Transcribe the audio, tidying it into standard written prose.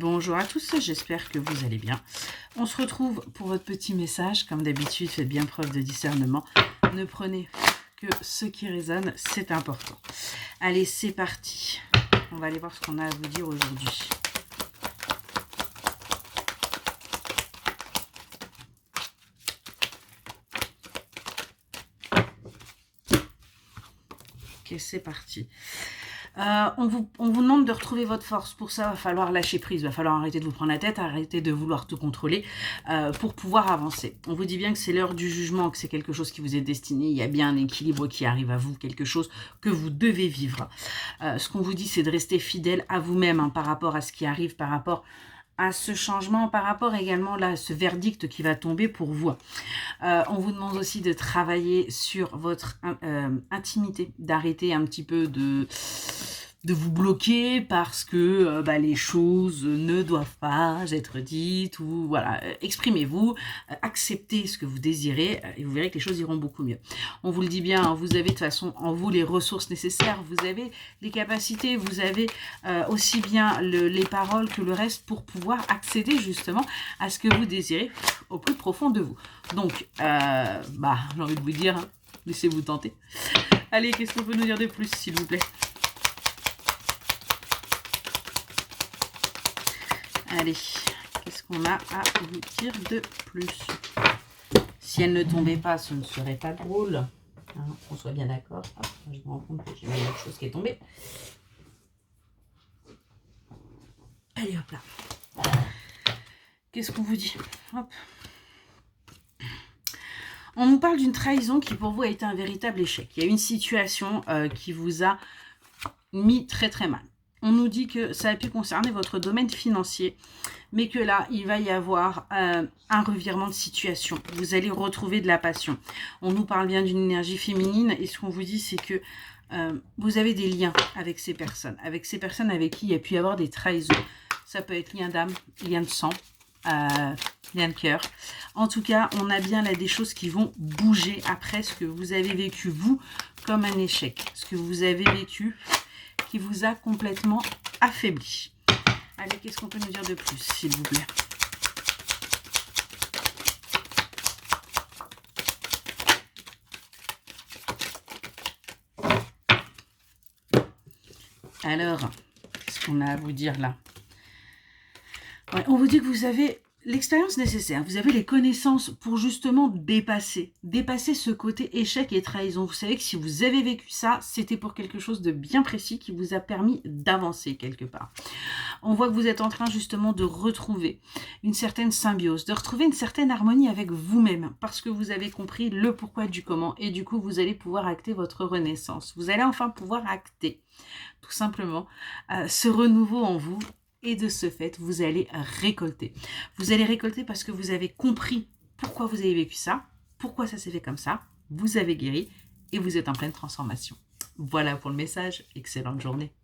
Bonjour à tous, j'espère que vous allez bien. On se retrouve pour votre petit message. Comme d'habitude, faites bien preuve de discernement. Ne prenez que ce qui résonne, c'est important. Allez, c'est parti. On va aller voir ce qu'on a à vous dire aujourd'hui. Ok, c'est parti. On vous demande de retrouver votre force. Pour ça, il va falloir lâcher prise. Il va falloir arrêter de vous prendre la tête, arrêter de vouloir tout contrôler pour pouvoir avancer. On vous dit bien que c'est l'heure du jugement, que c'est quelque chose qui vous est destiné. Il y a bien un équilibre qui arrive à vous, quelque chose que vous devez vivre. Ce qu'on vous dit, c'est de rester fidèle à vous-même par rapport à ce qui arrive, par rapport à ce changement, par rapport également là, à ce verdict qui va tomber pour vous. On vous demande aussi de travailler sur votre intimité, d'arrêter un petit peu de vous bloquer parce que les choses ne doivent pas être dites, ou voilà, exprimez-vous, acceptez ce que vous désirez et vous verrez que les choses iront beaucoup mieux. On vous le dit bien, vous avez de toute façon en vous les ressources nécessaires, vous avez les capacités, vous avez aussi bien les paroles que le reste pour pouvoir accéder justement à ce que vous désirez au plus profond de vous. Donc, j'ai envie de vous dire, laissez-vous tenter. Allez, qu'est-ce qu'on peut nous dire de plus, s'il vous plaît? Allez, qu'est-ce qu'on a à vous dire de plus? Si elle ne tombait pas, ce ne serait pas drôle. Hein, on soit bien d'accord. Je me rends compte que j'ai une autre chose qui est tombée. Allez, hop là. Qu'est-ce qu'on vous dit? Hop. On nous parle d'une trahison qui pour vous a été un véritable échec. Il y a une situation qui vous a mis très très mal. On nous dit que ça a pu concerner votre domaine financier, mais que là, il va y avoir un revirement de situation. Vous allez retrouver de la passion. On nous parle bien d'une énergie féminine, et ce qu'on vous dit, c'est que vous avez des liens avec ces personnes avec qui il y a pu y avoir des trahisons. Ça peut être lien d'âme, lien de sang, lien de cœur. En tout cas, on a bien là des choses qui vont bouger après ce que vous avez vécu, vous, comme un échec. Ce que vous avez vécu qui vous a complètement affaibli. Allez, qu'est-ce qu'on peut nous dire de plus, s'il vous plaît? Alors, qu'est-ce qu'on a à vous dire là? Ouais, on vous dit que vous avez l'expérience nécessaire, vous avez les connaissances pour justement dépasser ce côté échec et trahison. Vous savez que si vous avez vécu ça, c'était pour quelque chose de bien précis qui vous a permis d'avancer quelque part. On voit que vous êtes en train justement de retrouver une certaine symbiose, de retrouver une certaine harmonie avec vous-même, parce que vous avez compris le pourquoi du comment, et du coup vous allez pouvoir acter votre renaissance. Vous allez enfin pouvoir acter tout simplement ce renouveau en vous. Et de ce fait, vous allez récolter. Vous allez récolter parce que vous avez compris pourquoi vous avez vécu ça, pourquoi ça s'est fait comme ça, vous avez guéri et vous êtes en pleine transformation. Voilà pour le message. Excellente journée.